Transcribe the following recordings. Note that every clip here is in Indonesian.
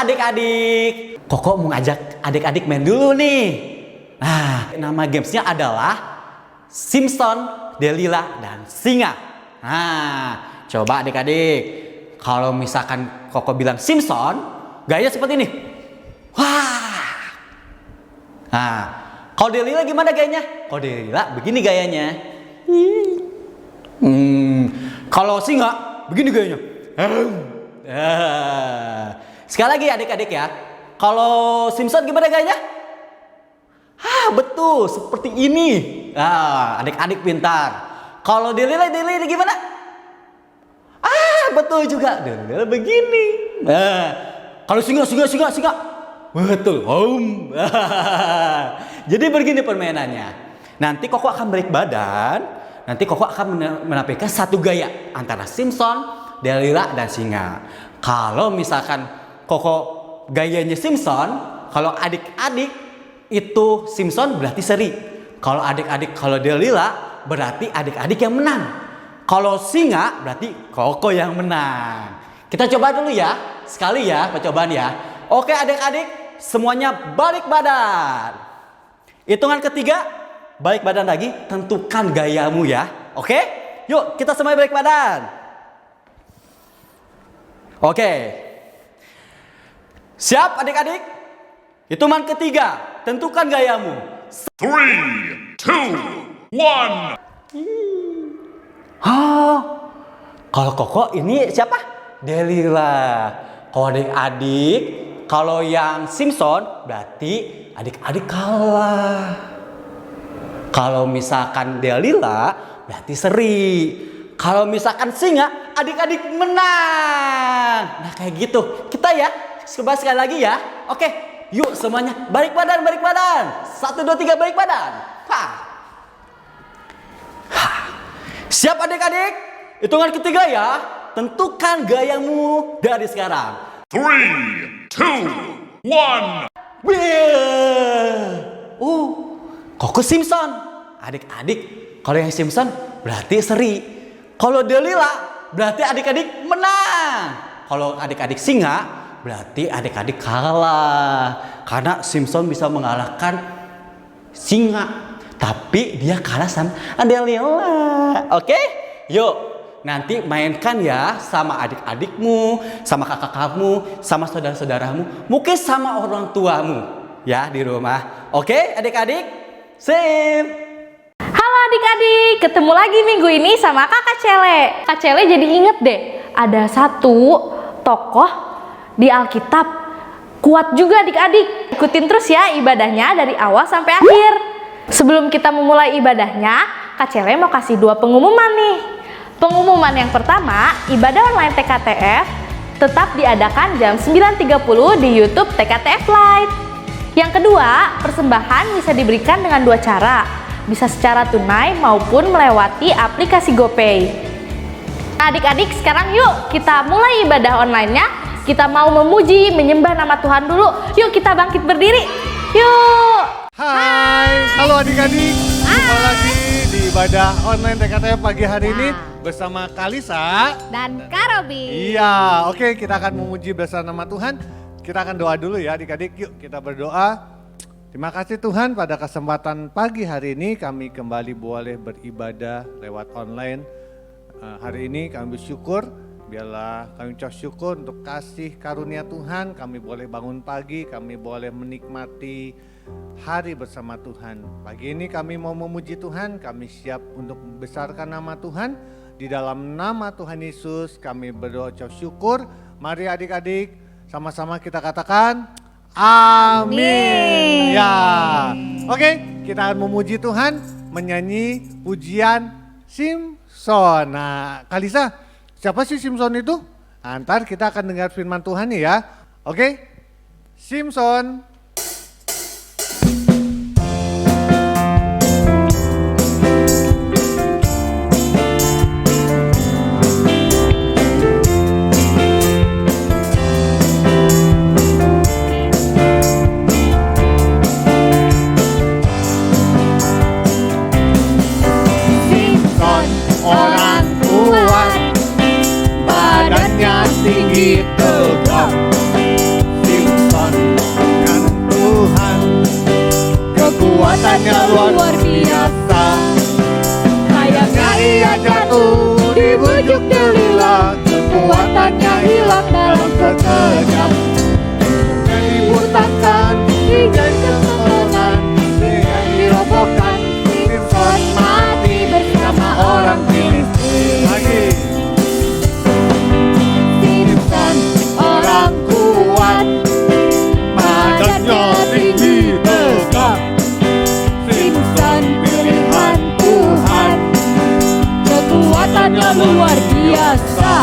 adik-adik. Koko mau ngajak adik-adik main dulu nih. Nah, nama gamesnya adalah Simpson, Delila, dan Singa. Nah, coba adik-adik. Kalau misalkan Koko bilang Simpson, gayanya seperti ini. Wah. Nah, kalau Delila gimana gayanya? Kalau Delila begini gayanya. Kalau Singa begini gayanya. Sekali lagi adik-adik ya. Kalau Simpson gimana gayanya? Betul, seperti ini. Adik-adik pintar. Kalau Delila gimana? Betul juga. Delila begini. Kalau Singa. Betul. Jadi begini permainannya. Nanti Koko akan balik badan. Nanti Koko akan menampilkan satu gaya antara Simpson, Delila, dan Singa. Kalau misalkan Koko gayanya Simpson, kalau adik-adik itu Simpson berarti seri. Kalau adik-adik kalau Delila berarti adik-adik yang menang. Kalau Singa berarti Koko yang menang. Kita coba dulu ya. Sekali ya percobaan ya. Oke adik-adik, semuanya balik badan. Hitungan ketiga, balik badan lagi, tentukan gayamu ya. Oke? Yuk kita semuanya balik badan. Oke. Siap adik-adik? Hitungan ketiga, tentukan gayamu. 3, 2, 1. Kalau Koko ini siapa? Delila. Kalau adik-adik, kalau yang Simpson berarti adik-adik kalah. Kalau misalkan Delila berarti seri. Kalau misalkan Singa, adik-adik menang. Nah kayak gitu. Kita ya, coba sekali lagi ya. Oke, yuk semuanya balik badan. 1, 2, 3 balik badan. Siap adik-adik? Hitungan ketiga ya. Tentukan gayamu dari sekarang. 3, 2, 1. Koko Simpson. Adik-adik, kalau yang Simpson berarti seri. Kalau Delila berarti adik-adik menang. Kalau adik-adik Singa berarti adik-adik kalah. Karena Simpson bisa mengalahkan Singa, tapi dia kalah sama Delila. Oke? Yuk. Nanti mainkan ya sama adik-adikmu, sama kakak kamu, sama saudara-saudaramu, mungkin sama orang tuamu ya di rumah. Oke adik-adik? Sip! Halo adik-adik, ketemu lagi minggu ini sama Kakak Cele. Kak Cele jadi inget deh, ada satu tokoh di Alkitab. Kuat juga adik-adik. Ikutin terus ya ibadahnya dari awal sampai akhir. Sebelum kita memulai ibadahnya, Kak Cele mau kasih 2 pengumuman nih. Pengumuman yang pertama, ibadah online TKTF tetap diadakan jam 9.30 di YouTube TKTF Live. Yang kedua, persembahan bisa diberikan dengan 2 cara. Bisa secara tunai maupun melewati aplikasi GoPay. Adik-adik, sekarang yuk kita mulai ibadah online-nya. Kita mau memuji, menyembah nama Tuhan dulu. Yuk kita bangkit berdiri. Yuk. Hai, halo adik-adik. Jumpa lagi di ibadah online TKTF pagi hari ini bersama Kalisa Dan Kak Robi. Iya, oke, kita akan memuji bersama nama Tuhan. Kita akan doa dulu ya adik-adik. Yuk kita berdoa. Terima kasih Tuhan pada kesempatan pagi hari ini kami kembali boleh beribadah lewat online. Hari ini kami bersyukur, biarlah kami ucap syukur untuk kasih karunia Tuhan. Kami boleh bangun pagi, kami boleh menikmati hari bersama Tuhan. Pagi ini kami mau memuji Tuhan, kami siap untuk membesarkan nama Tuhan. Di dalam nama Tuhan Yesus kami berdoa ucap syukur. Mari adik-adik sama-sama kita katakan amin. Ya, oke, kita akan memuji Tuhan, menyanyi pujian Simpson. Nah, Kalisa, siapa sih Simpson itu? Ntar kita akan dengar firman Tuhan nih ya. Oke, Simpson. kekuatannya luar biasa. Sayangnya ia jatuh di bujuk Delila, kekuatannya hilang dalam sekejap. Dan dibutakan, dijadikan tontonan, dengan dirobohkan, Simpson mati bersama orang Filistin. Lagi. Simpson orang kuat, badannya tinggi tegap. Simpson pilihan Tuhan, kekuatannya luar biasa.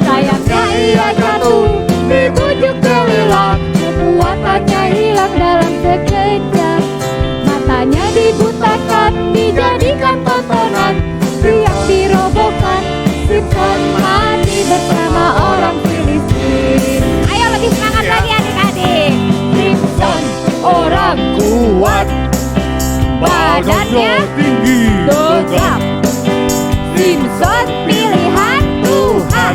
Sayangnya ia jatuh di bujuk Delila, kekuatannya hilang dalam sekejap. Matanya dibutakan, dijadikan tontonan, tiang dirobohkan, Simpson mati bersama orang Filistin. Ayo lebih semangat lagi adik-adik. Simpson orang kuat, badannya tinggi tegap. Simpson pilihan Tuhan,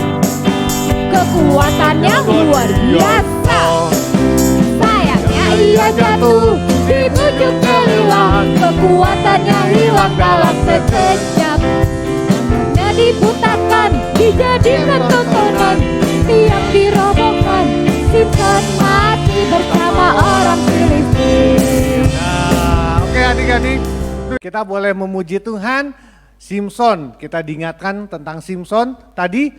kekuatannya luar biasa. Sayangnya ia jatuh di bujuk Delila, kekuatannya hilang dalam sekejap. Matanya dibutakan, dijadikan tontonan, tiang dirobohkan, Simpson mati bersama orang Filistin. Nah, oke adik-adik, kita boleh memuji Tuhan. Simpson, kita diingatkan tentang Simpson. Tadi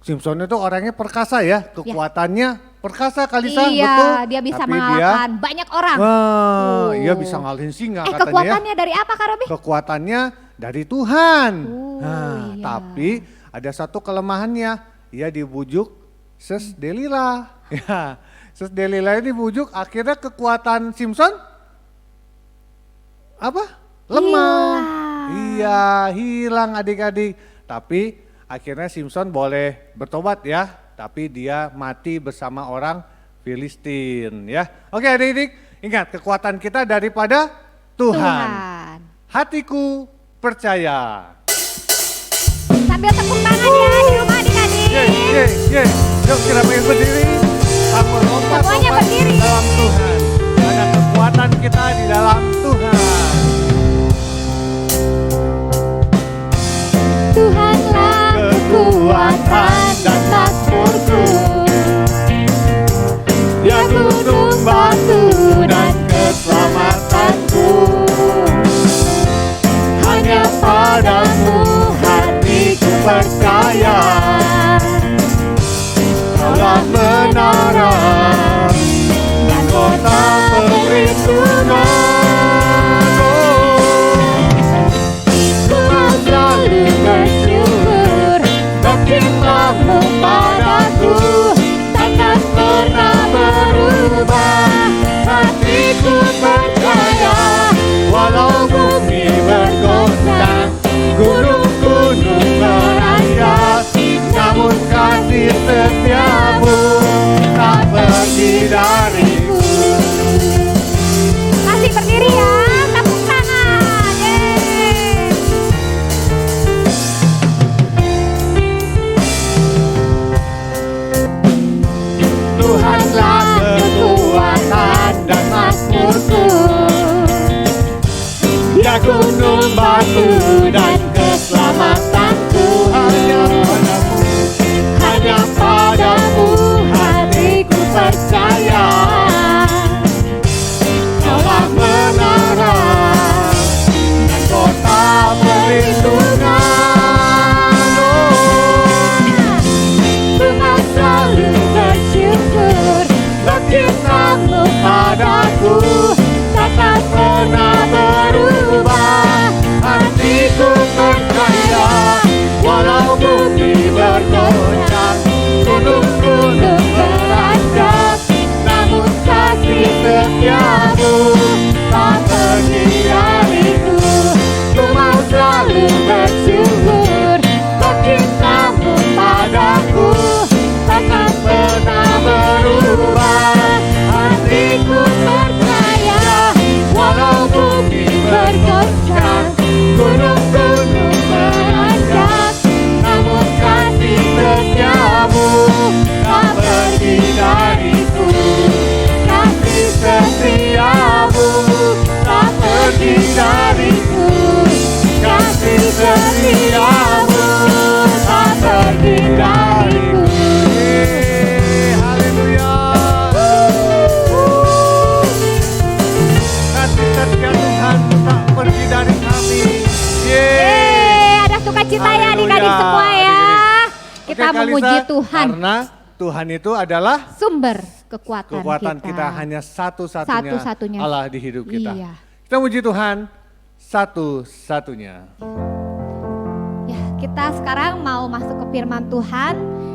Simpson itu orangnya perkasa ya, kekuatannya perkasa Kalisa, Iya, betul. dia bisa Tapi mengalahkan banyak orang. Wah, iya bisa ngalahin singa katanya. Kekuatannya dari apa Kak Robi? Kekuatannya dari Tuhan. iya. Tapi ada satu kelemahannya, ia dibujuk Ses Delila. Ya, Ses Delila ini dibujuk, akhirnya kekuatan Simpson apa? Lemah. Iya, hilang adik-adik. Tapi akhirnya Simpson boleh bertobat ya, tapi dia mati bersama orang Filistin ya. Oke adik-adik, ingat kekuatan kita daripada Tuhan. Hatiku percaya. Sambil tepuk tangan ya di rumah adik-adik. Yeay. Yuk kita pengen berdiri. Sama lompat Semuanya berdiri. dalam Tuhan. Ada kekuatan kita di dalam Tuhan. Tuhanlah kekuatan dan makmurku, Dia gunung batu dan keselamatanku. Hanya padamu hatiku percaya. Kaulah menara dan kota perlindungan. ku selalu bersyukur. Cintamu padaku takkan pernah berubah. Hatiku percaya, walau bumi bergoncang, gunung-gunung merayap, namun kasih setiamu tak pergi dariku. Masih berdiri ya, tepuk tangan. Yeay. Tuhanlah kekuatan dan makmurku, Dia gunung batu dan keselamatanku. Hanya padamu hatiku percaya. Kaulah menara dan kota perlindungan. Tuhan selalu bersyukur, cintamu padaku takkan pernah berubah. Hatiku percaya. kita Kalisa, memuji Tuhan. Karena Tuhan itu adalah Sumber kekuatan kita hanya satu-satunya Satu-satunya. Allah di hidup kita. Iya. Kita muji Tuhan satu-satunya. Ya, kita sekarang mau masuk ke firman Tuhan.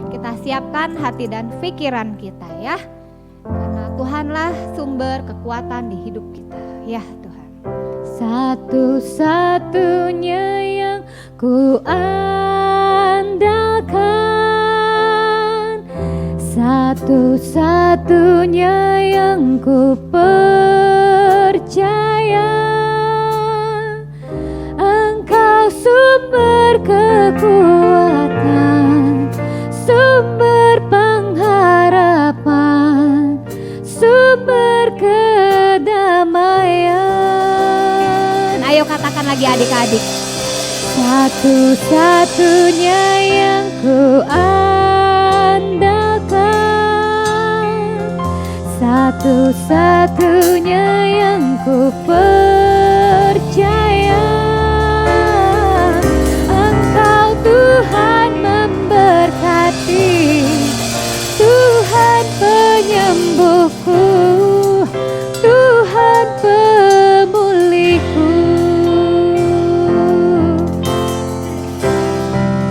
Kita siapkan hati dan pikiran kita ya. Karena Tuhanlah sumber kekuatan di hidup kita. Ya Tuhan. Satu-satunya yang ku andalkan, satu-satunya yang ku percaya. Engkau sumber kekuatan, sumber pengharapan, sumber kedamaian. Ayo katakan lagi adik-adik. Satu-satunya yang ku andalkan, satu-satunya yang ku percaya. Engkau Tuhan memberkati, Tuhan penyembuhku, Tuhan pemulihku.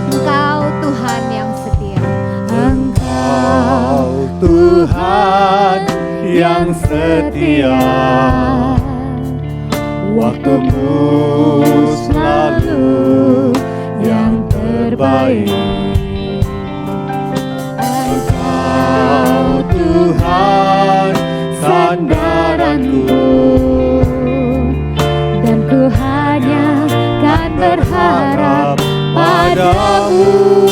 Engkau Tuhan yang setia. Engkau Tuhan yang setia, waktumu selalu yang terbaik. Engkau Tuhan sandaranku, dan ku hanya kan berharap padamu.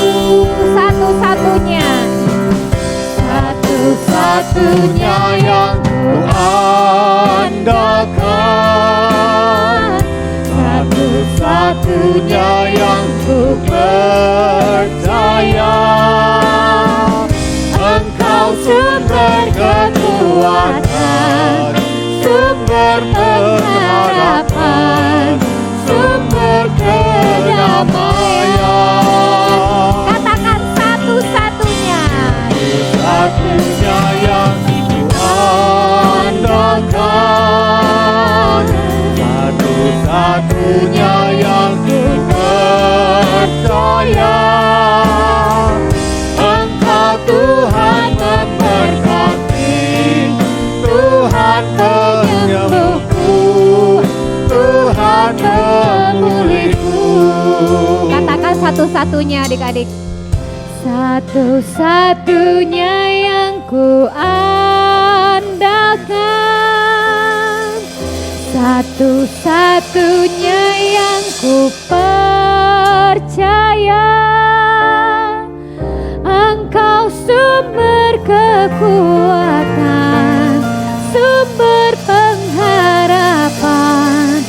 Satu-satunya, satu-satunya yang ku andalkan, satu-satunya yang ku percaya. Engkau sumber kekuatan, sumber pengharapan, sumber kedamaian. katakan satu-satunya. Satu-satunya yang ku andalkan, satu-satunya yang ku percaya. Engkau Tuhan memberkati, Tuhan penyembuhku, Tuhan pemulihku. Katakan satu-satunya adik-adik. Satu-satunya yang ku andalkan, satu-satunya yang ku percaya. Engkau sumber kekuatan, sumber pengharapan,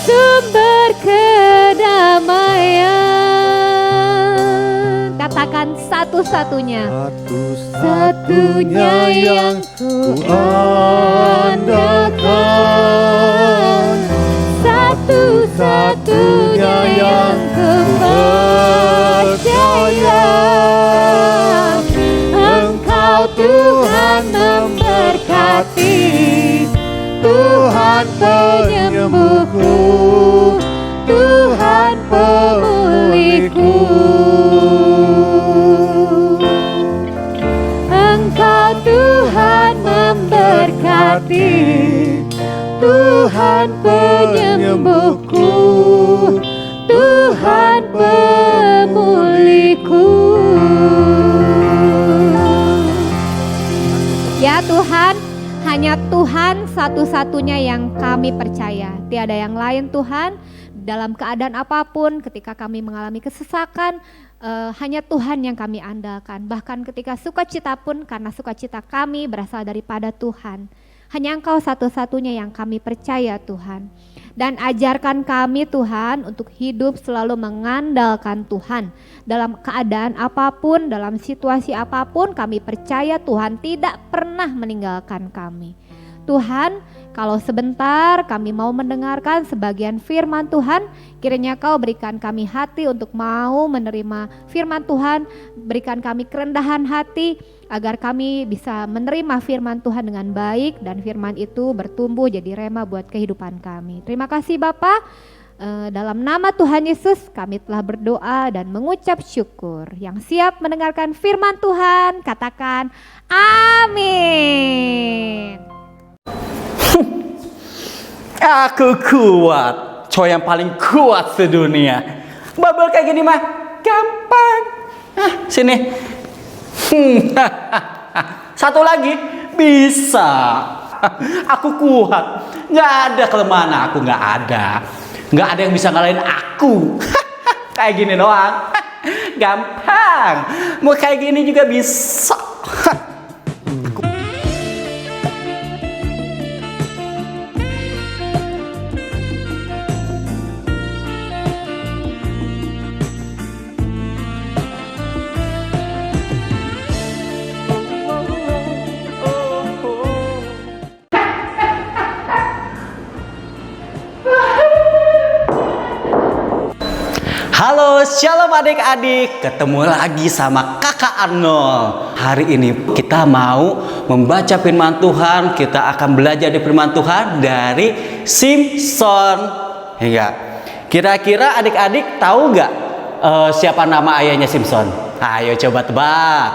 sumber kedamaian. Katakan satu-satunya. Satu-satunya yang ku andalkan, satu-satunya yang ku percaya. Engkau Tuhan memberkati, Tuhan penyembuhku, Tuhan pemulihku. Engkau Tuhan memberkati, Tuhan penyembuhku, Tuhan pemulihku. Ya Tuhan, hanya Tuhan satu-satunya yang kami percaya. Tiada yang lain Tuhan. Dalam keadaan apapun, ketika kami mengalami kesesakan, hanya Tuhan yang kami andalkan. Bahkan ketika sukacita pun, karena sukacita kami berasal daripada Tuhan. Hanya Engkau satu-satunya yang kami percaya Tuhan. Dan ajarkan kami Tuhan untuk hidup selalu mengandalkan Tuhan. Dalam keadaan apapun, dalam situasi apapun, kami percaya Tuhan tidak pernah meninggalkan kami. Tuhan, Kalau sebentar kami mau mendengarkan sebagian firman Tuhan, kiranya Kau berikan kami hati untuk mau menerima firman Tuhan, berikan kami kerendahan hati agar kami bisa menerima firman Tuhan dengan baik dan firman itu bertumbuh jadi rema buat kehidupan kami. Terima kasih Bapa. Dalam nama Tuhan Yesus kami telah berdoa dan mengucap syukur. Yang siap mendengarkan firman Tuhan katakan amin. Aku kuat, cowok yang paling kuat sedunia. Babel kayak gini mah gampang. Sini. Satu lagi bisa. Aku kuat. Nggak ada kelemahan aku, nggak ada. Nggak ada yang bisa ngalahin aku. Kayak gini doang. Gampang. Mau kayak gini juga bisa. Halo, shalom adik-adik. Ketemu lagi sama Kakak Arnold. Hari ini kita mau membaca firman Tuhan. Kita akan belajar di firman Tuhan dari Simson. Ya, kira-kira adik-adik tahu nggak siapa nama ayahnya Simson? Ayo coba tebak.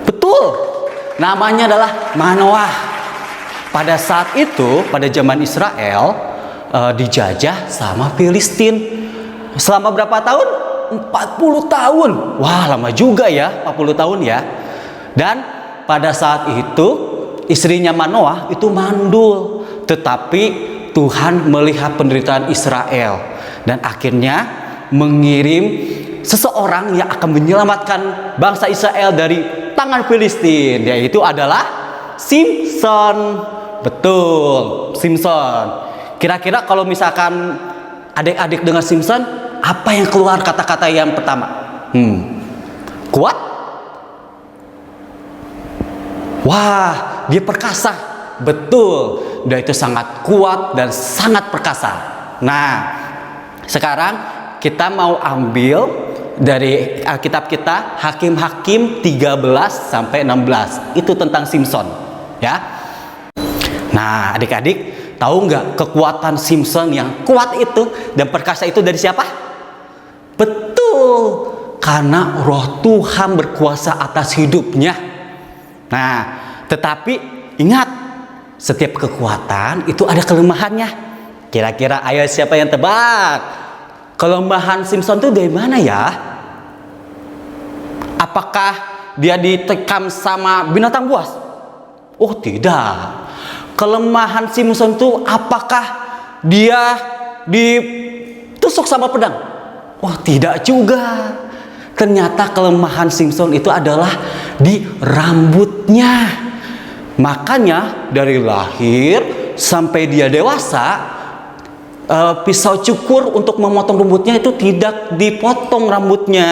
Betul, namanya adalah Manoah. Pada saat itu, pada zaman Israel, dijajah sama Filistin selama berapa tahun? 40 tahun. Wah, lama juga ya, 40 tahun ya. Dan pada saat itu istrinya Manoah itu mandul, tetapi Tuhan melihat penderitaan Israel dan akhirnya mengirim seseorang yang akan menyelamatkan bangsa Israel dari tangan Filistin, yaitu adalah Simson. Betul, Simson. Kira-kira kalau misalkan adik-adik dengar Simson, apa yang keluar kata-kata yang pertama? Kuat? Wah, dia perkasa. Betul, dia itu sangat kuat dan sangat perkasa. Nah, sekarang kita mau ambil dari Alkitab kita Hakim-Hakim 13 sampai 16. Itu tentang Simson, ya. Nah, adik-adik tahu nggak kekuatan Simson yang kuat itu dan perkasa itu dari siapa? Betul, karena Roh Tuhan berkuasa atas hidupnya. Nah, tetapi ingat, setiap kekuatan itu ada kelemahannya. Kira-kira ayo siapa yang tebak? Kelemahan Simson itu dari mana ya? Apakah dia ditekam sama binatang buas? Oh, tidak. Kelemahan Simson itu apakah dia ditusuk sama pedang? Oh, tidak juga. Ternyata kelemahan Simson itu adalah di rambutnya. Makanya dari lahir sampai dia dewasa, pisau cukur untuk memotong rambutnya itu tidak dipotong rambutnya.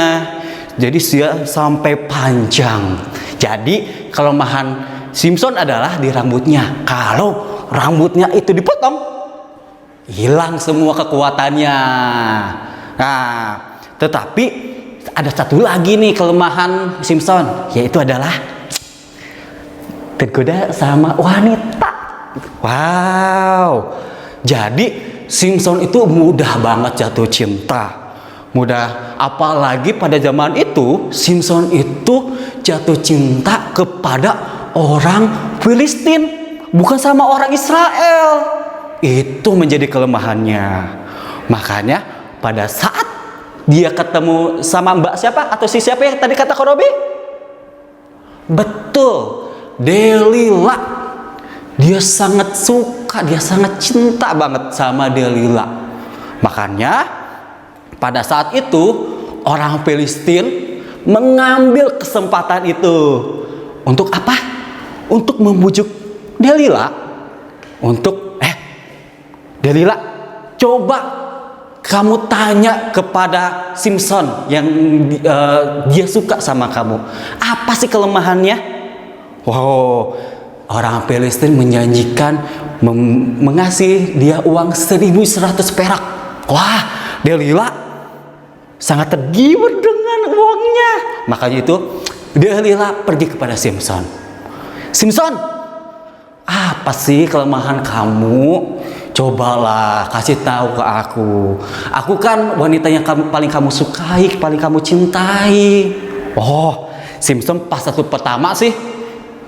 Jadi dia sampai panjang. Jadi kelemahan Simson adalah di rambutnya. Kalau rambutnya itu dipotong, hilang semua kekuatannya. Nah, tetapi ada satu lagi nih kelemahan Simson, yaitu adalah tergoda sama wanita. Wow. Jadi Simson itu mudah banget jatuh cinta. Mudah, apalagi pada zaman itu Simson itu jatuh cinta kepada orang Filistin, bukan sama orang Israel. Itu menjadi kelemahannya. Makanya pada saat dia ketemu sama mbak siapa atau si siapa yang tadi kata Korobi? Betul, Delila. Dia sangat suka, dia sangat cinta banget sama Delila. Makanya pada saat itu orang Filistin mengambil kesempatan itu untuk apa? Untuk membujuk Delila untuk Delila, coba kamu tanya kepada Simson yang dia suka sama kamu, apa sih kelemahannya? Wow, orang Filistin menjanjikan mengasih dia uang 1.100 perak. Wah, Delila sangat tergiur dengan uangnya. Makanya itu Delila pergi kepada Simson. Simson, apa sih kelemahan kamu? Cobalah kasih tahu ke aku. Aku kan wanita yang paling kamu sukai, paling kamu cintai. Oh, Simson pas satu pertama sih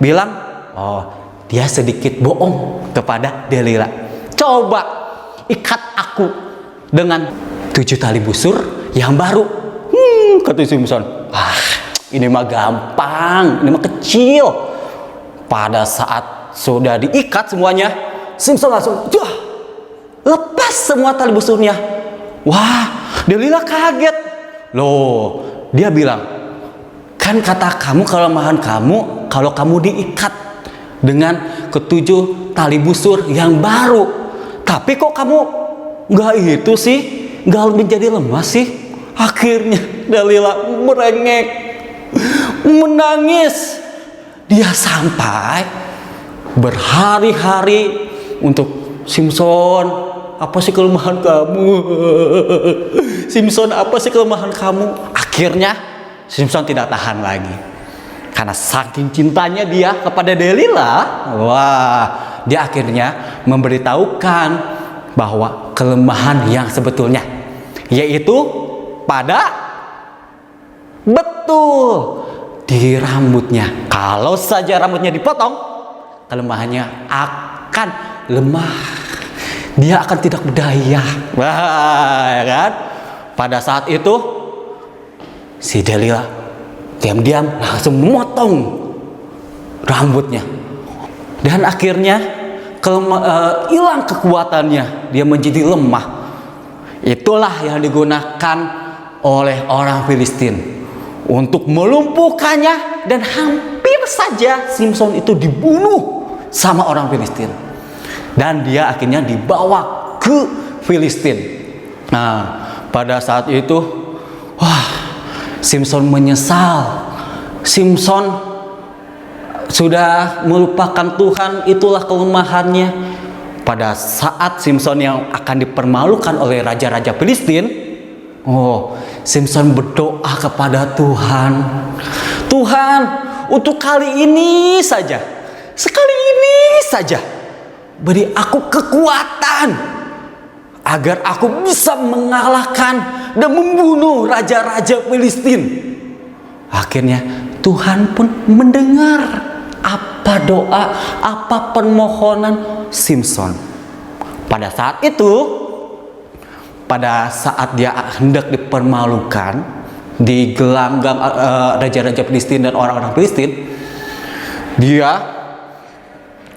bilang, oh, dia sedikit bohong kepada Delila. Coba ikat aku dengan 7 tali busur yang baru. Kata Simson, ini mah gampang, ini mah kecil. Pada saat sudah diikat semuanya, Simson langsung lepas semua tali busurnya. Wah, Delila kaget. Loh, dia bilang, kan kata kamu kelemahan kamu kalau kamu diikat dengan ke-7 tali busur yang baru. Tapi kok kamu nggak itu sih, nggak menjadi lemah sih? Akhirnya Delila merengek, menangis. Dia sampai berhari-hari untuk Simson. Apa sih kelemahan kamu? Simson, apa sih kelemahan kamu? Akhirnya Simson tidak tahan lagi. Karena saking cintanya dia kepada Delila, wah, dia akhirnya memberitahukan bahwa kelemahan yang sebetulnya, yaitu pada di rambutnya. Kalau saja rambutnya dipotong, kelemahannya akan lemah. Dia akan tidak berdaya. Wah, ya kan? Pada saat itu si Delila diam-diam langsung memotong rambutnya. Dan akhirnya hilang kekuatannya. Dia menjadi lemah. Itulah yang digunakan oleh orang Filistin untuk melumpuhkannya, dan hampir saja Simson itu dibunuh sama orang Filistin. Dan dia akhirnya dibawa ke Filistin. Nah, pada saat itu, wah, Simson menyesal. Simson sudah melupakan Tuhan, itulah kelemahannya. Pada saat Simson yang akan dipermalukan oleh raja-raja Filistin, oh, Simson berdoa kepada Tuhan. Tuhan, untuk kali ini saja, sekali ini saja, beri aku kekuatan agar aku bisa mengalahkan dan membunuh raja-raja Filistin. Akhirnya Tuhan pun mendengar apa doa, apa permohonan Simson. Pada saat itu, pada saat dia hendak dipermalukan di gelanggang raja-raja Filistin dan orang-orang Filistin, dia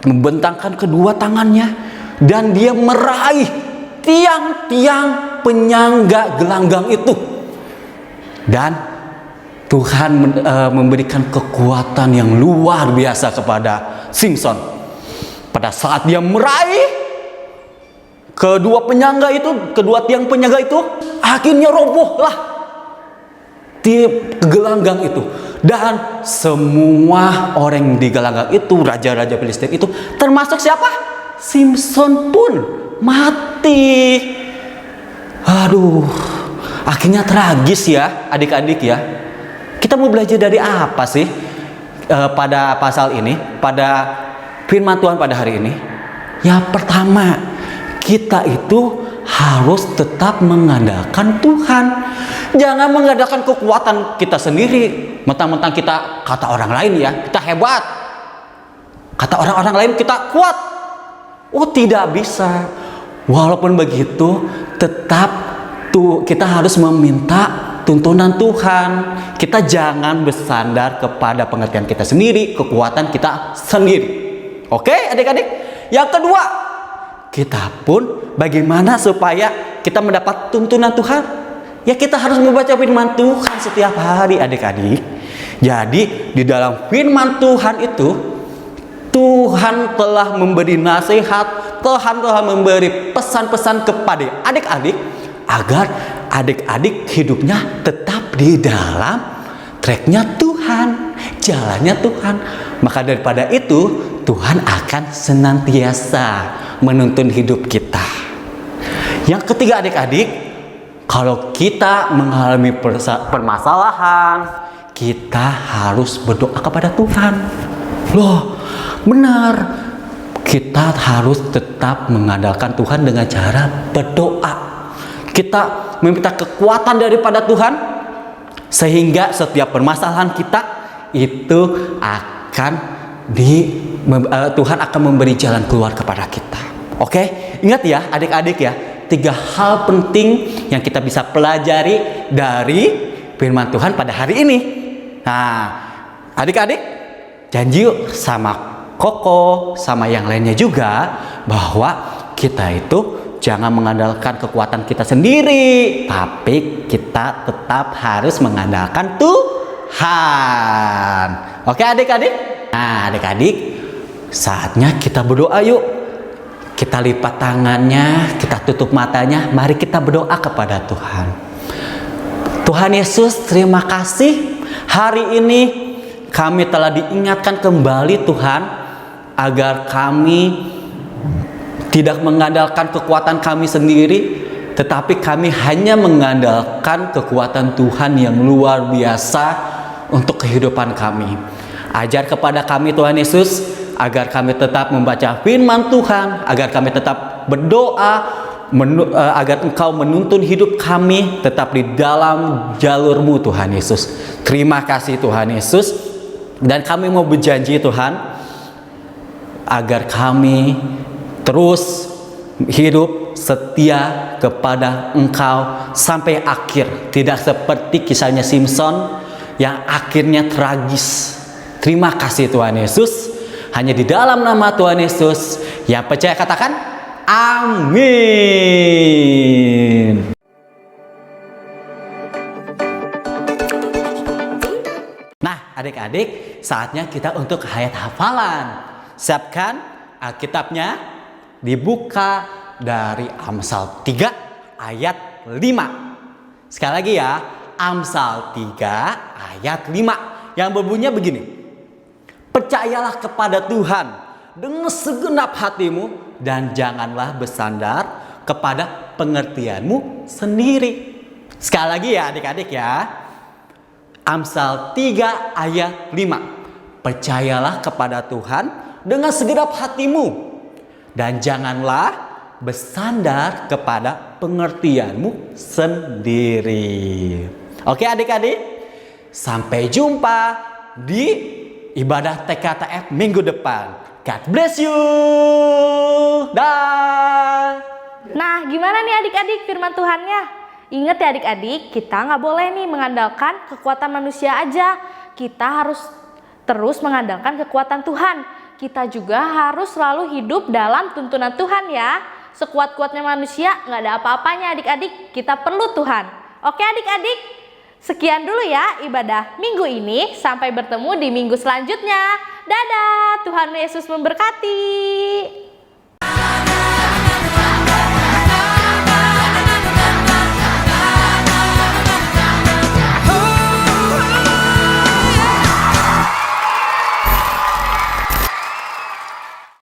membentangkan kedua tangannya dan dia meraih tiang-tiang penyangga gelanggang itu. Dan Tuhan memberikan kekuatan yang luar biasa kepada Simson. Pada saat dia meraih kedua tiang penyangga itu, akhirnya robohlah di gelanggang itu. Dan semua orang di gelanggang itu, raja-raja Filistin itu, termasuk siapa? Simson pun mati. Aduh, akhirnya tragis ya adik-adik ya. Kita mau belajar dari apa sih pada pasal ini, pada firman Tuhan pada hari ini? Yang pertama, kita itu harus tetap mengandalkan Tuhan. Jangan mengandalkan kekuatan kita sendiri. Mentang-mentang kita, kata orang lain ya, kita hebat. Kata orang-orang lain kita kuat. Oh, tidak bisa. Walaupun begitu, tetap kita harus meminta tuntunan Tuhan. Kita jangan bersandar kepada pengertian kita sendiri, kekuatan kita sendiri. Oke, adik-adik? Yang kedua, kita pun bagaimana supaya kita mendapat tuntunan Tuhan? Ya, kita harus membaca firman Tuhan setiap hari, adik-adik. Jadi di dalam firman Tuhan itu, Tuhan telah memberi nasihat, Tuhan telah memberi pesan-pesan kepada adik-adik agar adik-adik hidupnya tetap di dalam tracknya Tuhan, jalannya Tuhan. Maka daripada itu, Tuhan akan senantiasa menuntun hidup kita. Yang ketiga adik-adik, kalau kita mengalami permasalahan, kita harus berdoa kepada Tuhan. Loh, benar. Kita harus tetap mengandalkan Tuhan dengan cara berdoa. Kita meminta kekuatan daripada Tuhan, sehingga setiap permasalahan kita itu akan Tuhan akan memberi jalan keluar kepada kita. Oke, ingat ya adik-adik ya, 3 hal penting yang kita bisa pelajari dari firman Tuhan pada hari ini. Nah, adik-adik janji yuk sama Koko, sama yang lainnya juga, bahwa kita itu jangan mengandalkan kekuatan kita sendiri, tapi kita tetap harus mengandalkan Tuhan. Oke adik-adik? Nah adik-adik, saatnya kita berdoa yuk. Kita lipat tangannya, kita tutup matanya, mari kita berdoa kepada Tuhan. Tuhan Yesus, terima kasih hari ini kami telah diingatkan kembali Tuhan, agar kami tidak mengandalkan kekuatan kami sendiri, tetapi kami hanya mengandalkan kekuatan Tuhan yang luar biasa untuk kehidupan kami. Ajar kepada kami Tuhan Yesus, agar kami tetap membaca firman Tuhan, agar kami tetap berdoa, agar Engkau menuntun hidup kami tetap di dalam jalur-Mu Tuhan Yesus. Terima kasih Tuhan Yesus. Dan kami mau berjanji Tuhan, agar kami terus hidup setia kepada Engkau sampai akhir. Tidak seperti kisahnya Simpson yang akhirnya tragis. Terima kasih Tuhan Yesus. Hanya di dalam nama Tuhan Yesus yang percaya katakan amin. Nah adik-adik, saatnya kita untuk ayat hafalan. Siapkan Alkitabnya, dibuka dari Amsal 3 ayat 5. Sekali lagi ya, Amsal 3 ayat 5 yang berbunyi begini. Percayalah kepada Tuhan dengan segenap hatimu dan janganlah bersandar kepada pengertianmu sendiri. Sekali lagi ya adik-adik ya. Amsal 3 ayat 5. Percayalah kepada Tuhan dengan segenap hatimu dan janganlah bersandar kepada pengertianmu sendiri. Oke adik-adik, sampai jumpa di ibadah TKTF minggu depan. God bless you. Dah. Nah, gimana nih adik-adik firman Tuhannya? Ingat ya adik-adik, kita nggak boleh nih mengandalkan kekuatan manusia aja. Kita harus terus mengandalkan kekuatan Tuhan. Kita juga harus selalu hidup dalam tuntunan Tuhan ya. Sekuat-kuatnya manusia nggak ada apa-apanya adik-adik. Kita perlu Tuhan. Oke adik-adik? Sekian dulu ya ibadah minggu ini. Sampai bertemu di minggu selanjutnya. Dadah, Tuhan Yesus memberkati.